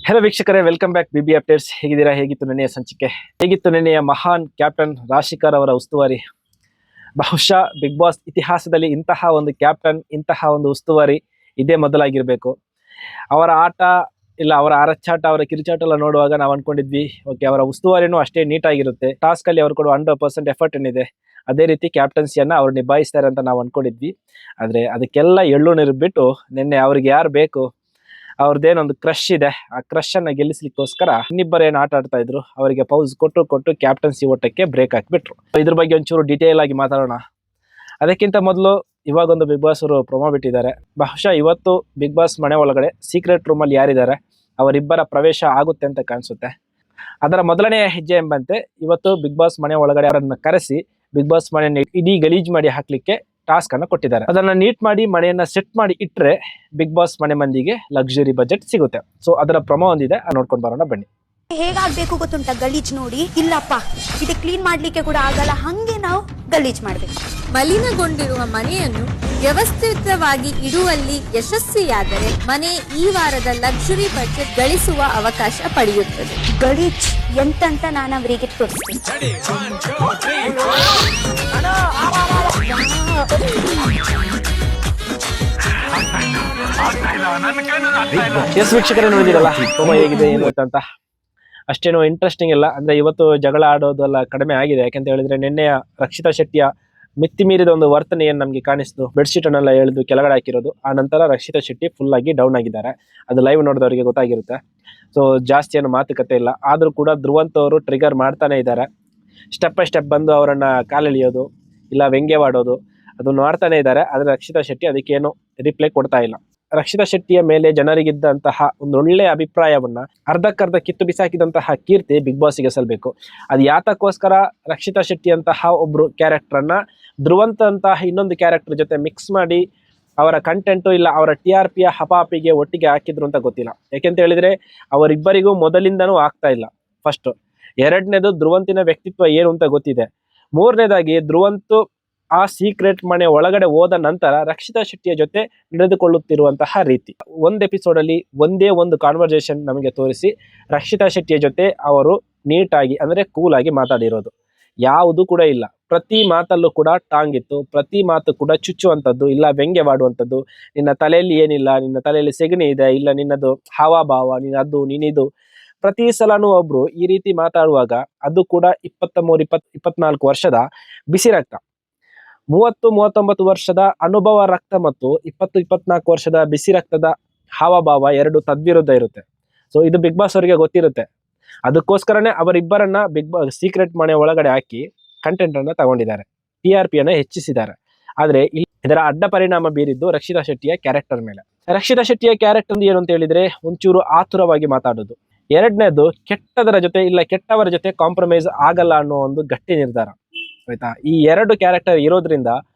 Hello ವೀಕ್ಷಕರೇ, welcome back Bibi updates. ಹೇಗಿದ್ದೀರಾ? ಹೇಗಿತ್ತು ನೆನೆಯ ಸಂಚಿಕೆ? ಹೇಗಿತ್ತು ನೆನೆಯ ಮಹಾನ್ ಕ್ಯಾಪ್ಟನ್ ರಾಶಿಕರ್ ಅವರ ಉಸ್ತುವಾರಿ? ಬಹುಶಃ ಬಿಗ್ ಬಾಸ್ ಇತಿಹಾಸದಲ್ಲಿ ಇಂತಹ ಒಂದು ಕ್ಯಾಪ್ಟನ್, ಇಂತಹ ಒಂದು ಉಸ್ತುವಾರಿ ಇದೇ ಮೊದಲಾಗಿರ್ಬೇಕು. ಅವರ ಆಟ ಇಲ್ಲ, ಅವರ ಅರಚಾಟ, ಅವರ ಕಿರುಚಾಟ ಎಲ್ಲ ನೋಡುವಾಗ ನಾವು ಅನ್ಕೊಂಡಿದ್ವಿ, ಓಕೆ, ಅವರ ಉಸ್ತುವಾರಿನೂ ಅಷ್ಟೇ ನೀಟಾಗಿರುತ್ತೆ, ಟಾಸ್ಕ್ ಅಲ್ಲಿ ಅವರು ಕೊಡುವ 100% ಎಫರ್ಟ್ ಏನಿದೆ ಅದೇ ರೀತಿ ಕ್ಯಾಪ್ಟನ್ಸಿಯನ್ನ ಅವ್ರು ನಿಭಾಯಿಸ್ತಾರೆ ಅಂತ ನಾವು ಅನ್ಕೊಂಡಿದ್ವಿ. ಆದ್ರೆ ಅದಕ್ಕೆಲ್ಲ ಎಳ್ಳು ನೀರು ಬಿಟ್ಟು ನಿನ್ನೆ ಅವ್ರಿಗೆ ಯಾರು ಬೇಕು, ಅವ್ರದ್ದೇನೊಂದು ಕ್ರಶ್ ಇದೆ, ಆ ಕ್ರಶ್ ಅನ್ನ ಗೆಲ್ಲಿಸ್ಲಿಕ್ಕೋಸ್ಕರ ಇನ್ನಿಬ್ಬರು ಏನು ಆಟ ಆಡ್ತಾ ಇದ್ರು ಅವರಿಗೆ ಪೌಸ್ ಕೊಟ್ಟು ಕ್ಯಾಪ್ಟನ್ಸಿ ಓಟಕ್ಕೆ ಬ್ರೇಕ್ ಹಾಕ್ಬಿಟ್ರು. ಇದ್ರ ಬಗ್ಗೆ ಒಂಚೂರು ಡೀಟೇಲ್ ಆಗಿ ಮಾತಾಡೋಣ. ಅದಕ್ಕಿಂತ ಮೊದಲು ಇವಾಗೊಂದು ಬಿಗ್ ಬಾಸ್ ಅವರು ಪ್ರೊಮೋ ಬಿಟ್ಟಿದ್ದಾರೆ. ಬಹುಶಃ ಇವತ್ತು ಬಿಗ್ ಬಾಸ್ ಮನೆ ಒಳಗಡೆ ಸೀಕ್ರೆಟ್ ರೂಮಲ್ಲಿ ಯಾರಿದ್ದಾರೆ ಅವರಿಬ್ಬರ ಪ್ರವೇಶ ಆಗುತ್ತೆ ಅಂತ ಕಾಣಿಸುತ್ತೆ. ಅದರ ಮೊದಲನೆಯ ಹೆಜ್ಜೆ ಎಂಬಂತೆ ಇವತ್ತು ಬಿಗ್ ಬಾಸ್ ಮನೆ ಒಳಗಡೆ ಅವರನ್ನ ಕರೆಸಿ ಬಿಗ್ ಬಾಸ್ ಮನೆಯನ್ನು ಇಡೀ ಗಲೀಜ್ ಮಾಡಿ ಹಾಕ್ಲಿಕ್ಕೆ ಟಾಸ್ಕ್ ಅನ್ನ ಕೊಟ್ಟಿದ್ದಾರೆ. ಅದನ್ನ ನೀಟ್ ಮಾಡಿ ಮನೆಯನ್ನ ಸೆಟ್ ಮಾಡಿ ಇಟ್ರೆ ಬಿಗ್ ಬಾಸ್ ಮನೆ ಮಂದಿಗೆ ಲಕ್ಸುರಿ ಬಜೆಟ್ ಸಿಗುತ್ತೆ. ಸೊ ಅದರ ಪ್ರೊಮೋ ಒಂದಿದೆ, ನೋಡ್ಕೊಂಡು ಬರೋಣ ಬನ್ನಿ. ಹೇಗಾಗ್ಬೇಕು ಗೊತ್ತುಂಟ ಗಲೀಜ್ ನೋಡಿ? ಇಲ್ಲಪ್ಪ, ಇದು ಕ್ಲೀನ್ ಮಾಡ್ಲಿಕ್ಕೆ ಕೂಡ ಆಗಲ್ಲ, ಹಂಗೆ ನಾವು ಗಲೀಜ್ ಮಾಡ್ಬೇಕು. ಮಲಿನಗೊಂಡಿರುವ ಮನೆಯನ್ನು ವ್ಯವಸ್ಥಿತವಾಗಿ ಇಡುವಲ್ಲಿ ಯಶಸ್ವಿಯಾದರೆ ಮನೆ ಈ ವಾರದ ಲಕ್ಸುರಿ ಬಜೆಟ್ ಗಳಿಸುವ ಅವಕಾಶ ಪಡೆಯುತ್ತದೆ. ಗಲೀಜ್ ಎಂತಂತ ನಾನು ಅವರಿಗೆ ತೋರಿಸ್ತೀನಿ. ಎಸ್ ವೀಕ್ಷಕರೇ, ನೋಡಿದಿರಲ್ಲ ಪ್ರೊಮೋ ಹೇಗಿದೆ ಏನು ಅಂತ. ಅಷ್ಟೇನು ಇಂಟ್ರೆಸ್ಟಿಂಗ್ ಇಲ್ಲ. ಅಂದ್ರೆ ಇವತ್ತು ಜಗಳ ಆಡೋದೆಲ್ಲ ಕಡಿಮೆ ಆಗಿದೆ. ಯಾಕಂತ ಹೇಳಿದ್ರೆ ನಿನ್ನೆಯ ರಕ್ಷಿತಾ ಶೆಟ್ಟಿಯ ಮಿತಿ ಮೀರಿದ ಒಂದು ವರ್ತನೆ ಏನ್ ನಮ್ಗೆ ಕಾಣಿಸ್ತು, ಬೆಡ್ಶೀಟ್ ಅನ್ನೆಲ್ಲ ಎಳೆದು ಕೆಳಗಡೆ ಹಾಕಿರೋದು. ಆ ನಂತರ ರಕ್ಷಿತಾ ಶೆಟ್ಟಿ ಫುಲ್ ಆಗಿ ಡೌನ್ ಆಗಿದ್ದಾರೆ. ಅದು ಲೈವ್ ನೋಡಿದವರಿಗೆ ಗೊತ್ತಾಗಿರುತ್ತೆ. ಸೊ ಜಾಸ್ತಿ ಏನು ಮಾತುಕತೆ ಇಲ್ಲ. ಆದ್ರೂ ಕೂಡ ಧ್ರುವಂತ್ ಅವರು ಟ್ರಿಗರ್ ಮಾಡ್ತಾನೆ ಇದ್ದಾರೆ. ಸ್ಟೆಪ್ ಬೈ ಸ್ಟೆಪ್ ಬಂದು ಅವರನ್ನ ಕಾಲೆಳೆಯೋದು ಇಲ್ಲ ವ್ಯಂಗ್ಯವಾಡೋದು ಅದು ಮಾಡ್ತಾನೆ ಇದ್ದಾರೆ. ಆದ್ರೆ ರಕ್ಷಿತಾ ಶೆಟ್ಟಿ ಅದಕ್ಕೇನು ರಿಪ್ಲೈ ಕೊಡ್ತಾ ಇಲ್ಲ. ರಕ್ಷಿತಾ ಶೆಟ್ಟಿಯ ಮೇಲೆ ಜನರಿಗಿದ್ದಂತಹ ಒಂದು ಒಳ್ಳೆಯ ಅಭಿಪ್ರಾಯವನ್ನ ಅರ್ಧಕ್ಕರ್ಧ ಕಿತ್ತು ಬಿಸಾಕಿದಂತಹ ಕೀರ್ತಿ ಬಿಗ್ ಬಾಸ್ಗೆ ಸಲ್ಬೇಕು. ಅದು ಯಾತಕ್ಕೋಸ್ಕರ ರಕ್ಷಿತಾ ಶೆಟ್ಟಿ ಅಂತಹ ಒಬ್ರು ಕ್ಯಾರೆಕ್ಟರ್ ಅನ್ನ ಧ್ರುವಂತ್ ಅಂತಹ ಇನ್ನೊಂದು ಕ್ಯಾರೆಕ್ಟರ್ ಜೊತೆ ಮಿಕ್ಸ್ ಮಾಡಿ ಅವರ ಕಂಟೆಂಟು ಇಲ್ಲ ಅವರ TRP ಹಪಾಪಿಗೆ ಒಟ್ಟಿಗೆ ಹಾಕಿದ್ರು ಅಂತ ಗೊತ್ತಿಲ್ಲ. ಯಾಕೆಂತ ಹೇಳಿದ್ರೆ ಅವರಿಬ್ಬರಿಗೂ ಮೊದಲಿಂದನೂ ಆಗ್ತಾ ಇಲ್ಲ. ಫಸ್ಟ್. ಎರಡನೇದು ಧ್ರುವಂತಿನ ವ್ಯಕ್ತಿತ್ವ ಏನು ಅಂತ ಗೊತ್ತಿದೆ. ಮೂರನೇದಾಗಿ ಧ್ರುವಂತು ಆ ಸೀಕ್ರೆಟ್ ಮನೆ ಒಳಗಡೆ ಹೋದ ನಂತರ ರಕ್ಷಿತಾ ಶೆಟ್ಟಿಯ ಜೊತೆ ನಡೆದುಕೊಳ್ಳುತ್ತಿರುವಂತಹ ರೀತಿ. ಒಂದು ಎಪಿಸೋಡ್ ಅಲ್ಲಿ ಒಂದೇ ಒಂದು ಕಾನ್ವರ್ಸೇಷನ್ ನಮಗೆ ತೋರಿಸಿ ರಕ್ಷಿತಾ ಶೆಟ್ಟಿಯ ಜೊತೆ ಅವರು ನೀಟಾಗಿ ಅಂದ್ರೆ ಕೂಲ್ ಆಗಿ ಮಾತಾಡಿರೋದು ಯಾವುದು ಕೂಡ ಇಲ್ಲ. ಪ್ರತಿ ಮಾತಲ್ಲೂ ಕೂಡ ಟಾಂಗ್ ಇತ್ತು. ಪ್ರತಿ ಮಾತು ಕೂಡ ಚುಚ್ಚುವಂಥದ್ದು ಇಲ್ಲ ವ್ಯಂಗ್ಯವಾಡುವಂಥದ್ದು. ನಿನ್ನ ತಲೆಯಲ್ಲಿ ಏನಿಲ್ಲ, ನಿನ್ನ ತಲೆಯಲ್ಲಿ ಸೆಗಣಿ ಇದೆ, ಇಲ್ಲ ನಿನ್ನದು ಹಾವಭಾವ, ನೀನದು ನೀನಿದು. ಪ್ರತಿ ಸಲನೂ ಒಬ್ರು ಈ ರೀತಿ ಮಾತಾಡುವಾಗ ಅದು ಕೂಡ 23-24 ವರ್ಷದ ಬಿಸಿ ರಕ್ತ, 30-39 ವರ್ಷದ ಅನುಭವ ರಕ್ತ ಮತ್ತು 20-24 ವರ್ಷದ ಬಿಸಿ ರಕ್ತದ ಹಾವಭಾವ ಎರಡು ತದ್ವಿರುದ್ಧ ಇರುತ್ತೆ. ಸೊ ಇದು ಬಿಗ್ ಬಾಸ್ ಅವರಿಗೆ ಗೊತ್ತಿರುತ್ತೆ. ಅದಕ್ಕೋಸ್ಕರನೇ ಅವರಿಬ್ಬರನ್ನ ಬಿಗ್ ಬಾಸ್ ಸೀಕ್ರೆಟ್ ಮನೆ ಒಳಗಡೆ ಹಾಕಿ ಕಂಟೆಂಟ್ ಅನ್ನ ತಗೊಂಡಿದ್ದಾರೆ, TRP ಅನ್ನ ಹೆಚ್ಚಿಸಿದ್ದಾರೆ. ಆದ್ರೆ ಇದರ ಅಡ್ಡ ಪರಿಣಾಮ ಬೀರಿದ್ದು ರಕ್ಷಿತಾ ಶೆಟ್ಟಿಯ ಕ್ಯಾರೆಕ್ಟರ್ ಮೇಲೆ. ರಕ್ಷಿತಾ ಶೆಟ್ಟಿಯ ಕ್ಯಾರೆಕ್ಟರ್ ಏನು ಅಂತ ಹೇಳಿದ್ರೆ ಒಂಚೂರು ಆತುರವಾಗಿ ಮಾತಾಡೋದು. ಎರಡನೇದು ಕೆಟ್ಟದರ ಜೊತೆ ಇಲ್ಲ ಕೆಟ್ಟವರ ಜೊತೆ ಕಾಂಪ್ರಮೈಸ್ ಆಗಲ್ಲ ಅನ್ನೋ ಒಂದು ಗಟ್ಟಿ ನಿರ್ಧಾರ. ಆಯ್ತಾ? ಈ ಎರಡು ಕ್ಯಾರೆಕ್ಟರ್ ಇರೋದ್ರಿಂದ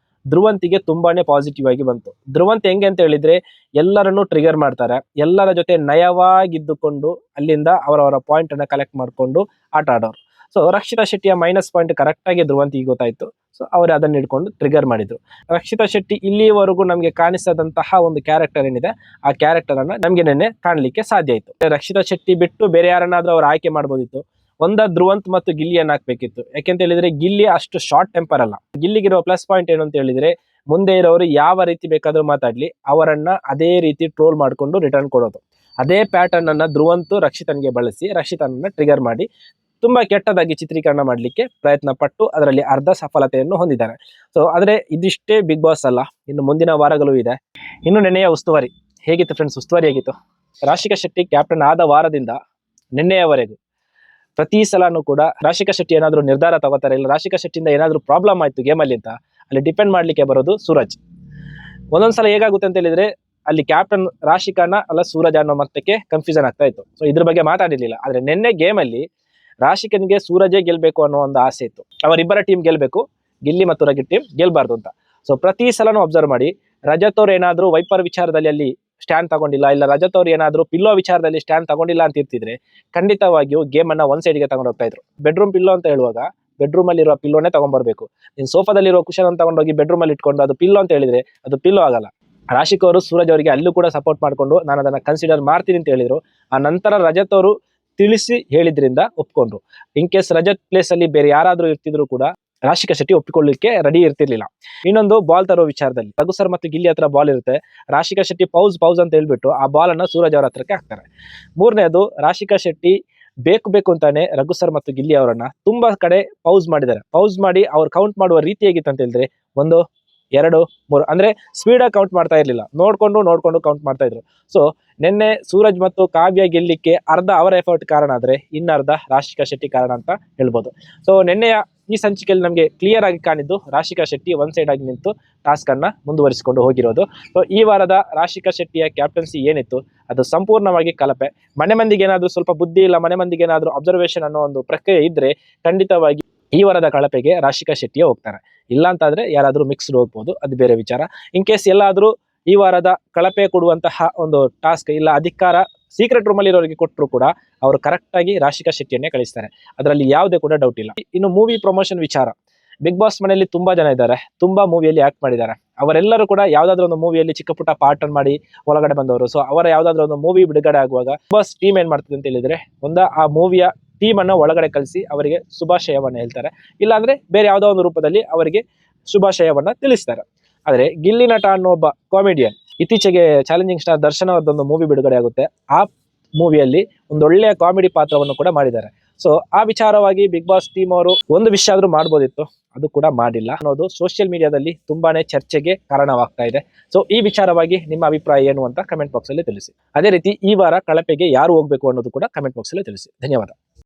ಧ್ರುವಂತಿಗೆ ತುಂಬಾನೇ ಪಾಸಿಟಿವ್ ಆಗಿ ಬಂತು. ಧ್ರುವಂತ್ ಹೆಂಗೆ ಅಂತ ಹೇಳಿದ್ರೆ ಎಲ್ಲರನ್ನು ಟ್ರಿಗರ್ ಮಾಡ್ತಾರೆ, ಎಲ್ಲರ ಜೊತೆ ನಯವಾಗಿದ್ದುಕೊಂಡು ಅಲ್ಲಿಂದ ಅವರವರ ಪಾಯಿಂಟ್ ಅನ್ನ ಕಲೆಕ್ಟ್ ಮಾಡ್ಕೊಂಡು ಆಟ ಆಡೋರು. ಸೊ ರಕ್ಷಿತಾ ಶೆಟ್ಟಿಯ ಮೈನಸ್ ಪಾಯಿಂಟ್ ಕರೆಕ್ಟ್ ಆಗಿ ಧ್ರುವಂತಿಗೆ ಗೊತ್ತಾಯ್ತು. ಸೊ ಅವರು ಅದನ್ನ ಹಿಡ್ಕೊಂಡು ಟ್ರಿಗರ್ ಮಾಡಿದ್ರು. ರಕ್ಷಿತಾ ಶೆಟ್ಟಿ ಇಲ್ಲಿವರೆಗೂ ನಮ್ಗೆ ಕಾಣಿಸದಂತಹ ಒಂದು ಕ್ಯಾರೆಕ್ಟರ್ ಏನಿದೆ ಆ ಕ್ಯಾರೆಕ್ಟರ್ ಅನ್ನ ನಮ್ಗೆ ನೆನ್ನೆ ಕಾಣಲಿಕ್ಕೆ ಸಾಧ್ಯ ಆಯ್ತು. ರಕ್ಷಿತಾ ಶೆಟ್ಟಿ ಬಿಟ್ಟು ಬೇರೆ ಯಾರನ್ನಾದ್ರೂ ಅವ್ರು ಆಯ್ಕೆ ಮಾಡ್ಬೋದಿತ್ತು. ಧ್ರುವಂತ್ ಮತ್ತು ಗಿಲ್ಲಿಯನ್ನ ಹಾಕ್ಬೇಕಿತ್ತು. ಯಾಕೆಂತ ಹೇಳಿದ್ರೆ ಗಿಲ್ಲಿ ಅಷ್ಟು ಶಾರ್ಟ್ ಟೆಂಪರ್ ಅಲ್ಲ. ಗಿಲ್ಲಿಗಿರೋ ಪ್ಲಸ್ ಪಾಯಿಂಟ್ ಏನು ಅಂತ ಹೇಳಿದ್ರೆ ಮುಂದೆ ಇರೋರು ಯಾವ ರೀತಿ ಬೇಕಾದ್ರೂ ಮಾತಾಡ್ಲಿ ಅವರನ್ನ ಅದೇ ರೀತಿ ಟ್ರೋಲ್ ಮಾಡ್ಕೊಂಡು ರಿಟರ್ನ್ ಕೊಡೋದು. ಅದೇ ಪ್ಯಾಟರ್ನ್ ಅನ್ನ ಧ್ರುವಂತ್ ರಕ್ಷಿತನ್ಗೆ ಬಳಸಿ ರಕ್ಷಿತನನ್ನ ಟ್ರಿಗರ್ ಮಾಡಿ ತುಂಬಾ ಕೆಟ್ಟದಾಗಿ ಚಿತ್ರೀಕರಣ ಮಾಡ್ಲಿಕ್ಕೆ ಪ್ರಯತ್ನ ಪಟ್ಟು ಅದರಲ್ಲಿ ಅರ್ಧ ಸಫಲತೆಯನ್ನು ಹೊಂದಿದ್ದಾರೆ. ಸೊ ಆದ್ರೆ ಇದಿಷ್ಟೇ ಬಿಗ್ ಬಾಸ್ ಅಲ್ಲ, ಇನ್ನು ಮುಂದಿನ ವಾರಗಳು ಇದೆ. ಇನ್ನು ನೆನ್ನೆಯ ಉಸ್ತುವಾರಿ ಹೇಗಿತ್ತು ಫ್ರೆಂಡ್ಸ್? ಉಸ್ತುವಾರಿ ಹೇಗಿತ್ತು? ರಾಶಿಕಾ ಶೆಟ್ಟಿ ಕ್ಯಾಪ್ಟನ್ ಆದ ವಾರದಿಂದ ನಿನ್ನೆಯವರೆಗೂ ಪ್ರತಿ ಸಲನೂ ಕೂಡ ರಾಶಿಕಾ ಶೆಟ್ಟಿ ಏನಾದ್ರು ನಿರ್ಧಾರ ತಗೋತಾರೆ ಇಲ್ಲ ರಾಶಿಕಾ ಶೆಟ್ಟಿಯಿಂದ ಏನಾದ್ರು ಪ್ರಾಬ್ಲಮ್ ಆಯ್ತು ಗೇಮಲ್ಲಿ ಅಂತ ಅಲ್ಲಿ ಡಿಪೆಂಡ್ ಮಾಡ್ಲಿಕ್ಕೆ ಬರೋದು ಸೂರಜ್. ಒಂದೊಂದ್ಸಲ ಹೇಗಾಗುತ್ತೆ ಅಂತ ಹೇಳಿದ್ರೆ ಅಲ್ಲಿ ಕ್ಯಾಪ್ಟನ್ ರಾಶಿಕಾನ ಅಲ್ಲ ಸೂರಜ್ ಅನ್ನೋ ಮಟ್ಟಕ್ಕೆ ಕನ್ಫ್ಯೂಷನ್ ಆಗ್ತಾ ಇತ್ತು. ಸೊ ಇದ್ರ ಬಗ್ಗೆ ಮಾತಾಡಿರ್ಲಿಲ್ಲ. ಆದ್ರೆ ನಿನ್ನೆ ಗೇಮಲ್ಲಿ ರಾಶಿಕನಿಗೆ ಸೂರಜೇ ಗೆಲ್ಬೇಕು ಅನ್ನೋ ಒಂದು ಆಸೆ ಇತ್ತು. ಅವರಿಬ್ಬರ ಟೀಮ್ ಗೆಲ್ಬೇಕು, ಗಿಲ್ಲಿ ಮತ್ತು ರಗಿ ಟೀಮ್ ಗೆಲ್ಬಾರ್ದು ಅಂತ. ಸೊ ಪ್ರತಿ ಸಲನೂ ಅಬ್ಸರ್ವ್ ಮಾಡಿ ರಜತ್ ಅವ್ರು ಏನಾದ್ರು ವೈಪರ್ ವಿಚಾರದಲ್ಲಿ ಅಲ್ಲಿ ಸ್ಟ್ಯಾಂಡ್ ತಗೊಂಡಿಲ್ಲ ಇಲ್ಲ ರಜತ್ ಅವ್ರು ಏನಾದ್ರು ಪಿಲ್ಲೋ ವಿಚಾರದಲ್ಲಿ ಸ್ಟ್ಯಾಂಡ್ ತಗೊಂಡಿಲ್ಲ ಅಂತ ಇರ್ತಿದ್ರೆ ಖಂಡಿತವಾಗಿಯೂ ಗೇಮ್ ಅನ್ನ ಒಂದ್ ಸೈಡ್ಗೆ ತಗೊಂಡು ಹೋಗ್ತಾ ಇದ್ರು. ಬೆಡ್ರೂಮ್ ಪಿಲ್ಲೋ ಅಂತ ಹೇಳುವಾಗ ಬೆಡ್ರೂಮ್ ಅಲ್ಲಿ ಇರೋ ಪಿಲ್ಲೋನೇ ತಗೊಂಡ್ಬರ್ಬೇಕು. ನೀನ್ ಸೋಫಾದಲ್ಲಿರೋ ಕುಶನ್ ಅಂತ ತಗೊಂಡೋಗಿ ಬೆಡ್ರೂಮ್ ಅಲ್ಲಿ ಇಟ್ಕೊಂಡು ಅದು ಪಿಲ್ಲೋ ಅಂತ ಹೇಳಿದ್ರೆ ಅದು ಪಿಲ್ಲೋ ಆಗಲ್ಲ. ರಾಶಿಕ್ ಅವರು ಸೂರಜ್ ಅವರಿಗೆ ಅಲ್ಲೂ ಕೂಡ ಸಪೋರ್ಟ್ ಮಾಡಿಕೊಂಡು ನಾನು ಅದನ್ನ ಕನ್ಸಿಡರ್ ಮಾಡ್ತೀನಿ ಅಂತ ಹೇಳಿದ್ರು. ಆ ನಂತರ ರಜತ್ ಅವರು ತಿಳಿಸಿ ಹೇಳಿದ್ರಿಂದ ಒಪ್ಕೊಂಡ್ರು. ಇನ್ ಕೇಸ್ ರಜತ್ ಪ್ಲೇಸ್ ಅಲ್ಲಿ ಬೇರೆ ಯಾರಾದ್ರೂ ಇರ್ತಿದ್ರು ಕೂಡ ರಾಶಿಕಾ ಶೆಟ್ಟಿ ಒಪ್ಪಿಕೊಳ್ಳಲಿಕ್ಕೆ ರೆಡಿ ಇರ್ತಿರ್ಲಿಲ್ಲ. ಇನ್ನೊಂದು ಬಾಲ್ ತರೋ ವಿಚಾರದಲ್ಲಿ ರಘು ಸರ್ ಮತ್ತು ಗಿಲ್ಲಿ ಹತ್ರ ಬಾಲ್ ಇರುತ್ತೆ. ರಾಶಿಕಾ ಶೆಟ್ಟಿ ಪೌಸ್ ಅಂತ ಹೇಳ್ಬಿಟ್ಟು ಆ ಬಾಲ್ ಅನ್ನ ಸೂರಜ್ ಅವರ ಹತ್ರಕ್ಕೆ ಹಾಕ್ತಾರೆ. ಮೂರನೇದು, ರಾಶಿಕಾ ಶೆಟ್ಟಿ ಬೇಕು ಅಂತಾನೆ ರಘು ಸರ್ ಮತ್ತು ಗಿಲ್ಲಿ ಅವರನ್ನ ತುಂಬಾ ಕಡೆ ಪೌಸ್ ಮಾಡಿದ್ದಾರೆ. ಪೌಸ್ ಮಾಡಿ ಅವ್ರು ಕೌಂಟ್ ಮಾಡುವ ರೀತಿ ಹೇಗಿತ್ತು ಅಂತ ಹೇಳಿದ್ರೆ 1 2 3 ಅಂದ್ರೆ ಸ್ಪೀಡ್ ಆಗಿ ಕೌಂಟ್ ಮಾಡ್ತಾ ಇರ್ಲಿಲ್ಲ, ನೋಡ್ಕೊಂಡು ಕೌಂಟ್ ಮಾಡ್ತಾ ಇದ್ರು. ಸೊ ನಿನ್ನೆ ಸೂರಜ್ ಮತ್ತು ಕಾವ್ಯ ಗೆಲ್ಲಿಕ್ಕೆ ಅರ್ಧ ಅವರ ಎಫರ್ಟ್ ಕಾರಣ ಆದ್ರೆ ಇನ್ನರ್ಧ ರಾಶಿಕಾ ಶೆಟ್ಟಿ ಕಾರಣ ಅಂತ ಹೇಳ್ಬೋದು. ಸೊ ನಿನ್ನೆಯ ಈ ಸಂಚಿಕೆಯಲ್ಲಿ ನಮಗೆ ಕ್ಲಿಯರ್ ಆಗಿ ಕಾಣಿದ್ದು ರಾಶಿಕಾ ಶೆಟ್ಟಿ ಒನ್ ಸೈಡ್ ಆಗಿ ನಿಂತು ಟಾಸ್ಕ್ ಅನ್ನ ಮುಂದುವರಿಸಿಕೊಂಡು ಹೋಗಿರೋದು. ಸೊ ಈ ವಾರದ ರಾಶಿಕಾ ಶೆಟ್ಟಿಯ ಕ್ಯಾಪ್ಟನ್ಸಿ ಏನಿತ್ತು ಅದು ಸಂಪೂರ್ಣವಾಗಿ ಕಲಪೆ. ಮನೆ ಮಂದಿಗೆ ಏನಾದ್ರೂ ಸ್ವಲ್ಪ ಬುದ್ಧಿ ಇಲ್ಲ, ಮನೆ ಮಂದಿಗೆ ಏನಾದ್ರೂ ಅಬ್ಸರ್ವೇಷನ್ ಅನ್ನೋ ಒಂದು ಪ್ರಕ್ರಿಯೆ ಇದ್ರೆ ಖಂಡಿತವಾಗಿ ಈ ವಾರದ ಕಳಪೆಗೆ ರಾಶಿಕಾ ಶೆಟ್ಟಿಯೇ ಹೋಗ್ತಾರೆ. ಇಲ್ಲ ಅಂತಾದ್ರೆ ಯಾರಾದ್ರೂ ಮಿಕ್ಸ್ಡ್ ಹೋಗ್ಬೋದು, ಅದು ಬೇರೆ ವಿಚಾರ. ಇನ್ ಕೇಸ್ ಎಲ್ಲಾದ್ರೂ ಈ ವಾರದ ಕಳಪೆ ಕೊಡುವಂತಹ ಒಂದು ಟಾಸ್ಕ್ ಇಲ್ಲ ಅಧಿಕಾರ ಸೀಕ್ರೆಟ್ ರೂಮ್ ಅಲ್ಲಿ ಇರೋರಿಗೆ ಕೊಟ್ಟರು ಕೂಡ ಅವರು ಕರೆಕ್ಟ್ ಆಗಿ ರಾಶಿಕಾ ಶೆಟ್ಟಿಯನ್ನೇ ಕಳಿಸ್ತಾರೆ, ಅದರಲ್ಲಿ ಯಾವುದೇ ಕೂಡ ಡೌಟ್ ಇಲ್ಲ. ಇನ್ನು ಮೂವಿ ಪ್ರಮೋಷನ್ ವಿಚಾರ, ಬಿಗ್ ಬಾಸ್ ಮನೆಯಲ್ಲಿ ತುಂಬಾ ಜನ ಇದ್ದಾರೆ, ತುಂಬಾ ಮೂವಿಯಲ್ಲಿ ಆಕ್ಟ್ ಮಾಡಿದ್ದಾರೆ. ಅವರೆಲ್ಲರೂ ಕೂಡ ಯಾವ್ದಾದ್ರು ಒಂದು ಮೂವಿಯಲ್ಲಿ ಚಿಕ್ಕ ಪುಟ್ಟ ಪಾರ್ಟ್ ಅನ್ನು ಮಾಡಿ ಒಳಗಡೆ ಬಂದವರು. ಸೊ ಅವರ ಯಾವ್ದಾದ್ರು ಒಂದು ಮೂವಿ ಬಿಡುಗಡೆ ಆಗುವಾಗ ಬಿಗ್ ಬಾಸ್ ಟೀಮ್ ಏನ್ ಮಾಡ್ತದೆ ಅಂತ ಹೇಳಿದ್ರೆ ಆ ಮೂವಿಯ ಟೀಮ್ ಅನ್ನ ಒಳಗಡೆ ಕಳಿಸಿ ಅವರಿಗೆ ಶುಭಾಶಯವನ್ನ ಹೇಳ್ತಾರೆ, ಇಲ್ಲಾಂದ್ರೆ ಬೇರೆ ಯಾವುದೋ ಒಂದು ರೂಪದಲ್ಲಿ ಅವರಿಗೆ ಶುಭಾಶಯವನ್ನ ತಿಳಿಸ್ತಾರೆ. ಆದ್ರೆ ಗಿಲ್ಲಿ ನಟ ಅನ್ನೋ ಒಬ್ಬ ಕಾಮಿಡಿಯನ್ ಇತ್ತೀಚೆಗೆ ಚಾಲೆಂಜಿಂಗ್ ಸ್ಟಾರ್ ದರ್ಶನ್ ಅವರದೊಂದು ಮೂವಿ ಬಿಡುಗಡೆ ಆಗುತ್ತೆ. ಆ ಮೂವಿಯಲ್ಲಿ ಒಂದೊಳ್ಳೆಯ ಕಾಮಿಡಿ ಪಾತ್ರವನ್ನು ಕೂಡ ಮಾಡಿದ್ದಾರೆ. ಸೊ ಆ ವಿಚಾರವಾಗಿ ಬಿಗ್ ಬಾಸ್ ಟೀಮ್ ಅವರು ಒಂದು ವಿಷಯ ಆದ್ರೂ ಮಾಡ್ಬೋದಿತ್ತು, ಅದು ಕೂಡ ಮಾಡಿಲ್ಲ ಅನ್ನೋದು ಸೋಷಿಯಲ್ ಮೀಡಿಯಾದಲ್ಲಿ ತುಂಬಾನೇ ಚರ್ಚೆಗೆ ಕಾರಣವಾಗ್ತಾ ಇದೆ. ಸೊ ಈ ವಿಚಾರವಾಗಿ ನಿಮ್ಮ ಅಭಿಪ್ರಾಯ ಏನು ಅಂತ ಕಮೆಂಟ್ ಬಾಕ್ಸ್ ಅಲ್ಲಿ ತಿಳಿಸಿ. ಅದೇ ರೀತಿ ಈ ವಾರ ಕಳಪೆಗೆ ಯಾರು ಹೋಗ್ಬೇಕು ಅನ್ನೋದು ಕೂಡ ಕಮೆಂಟ್ ಬಾಕ್ಸ್ ಅಲ್ಲಿ ತಿಳಿಸಿ. ಧನ್ಯವಾದ.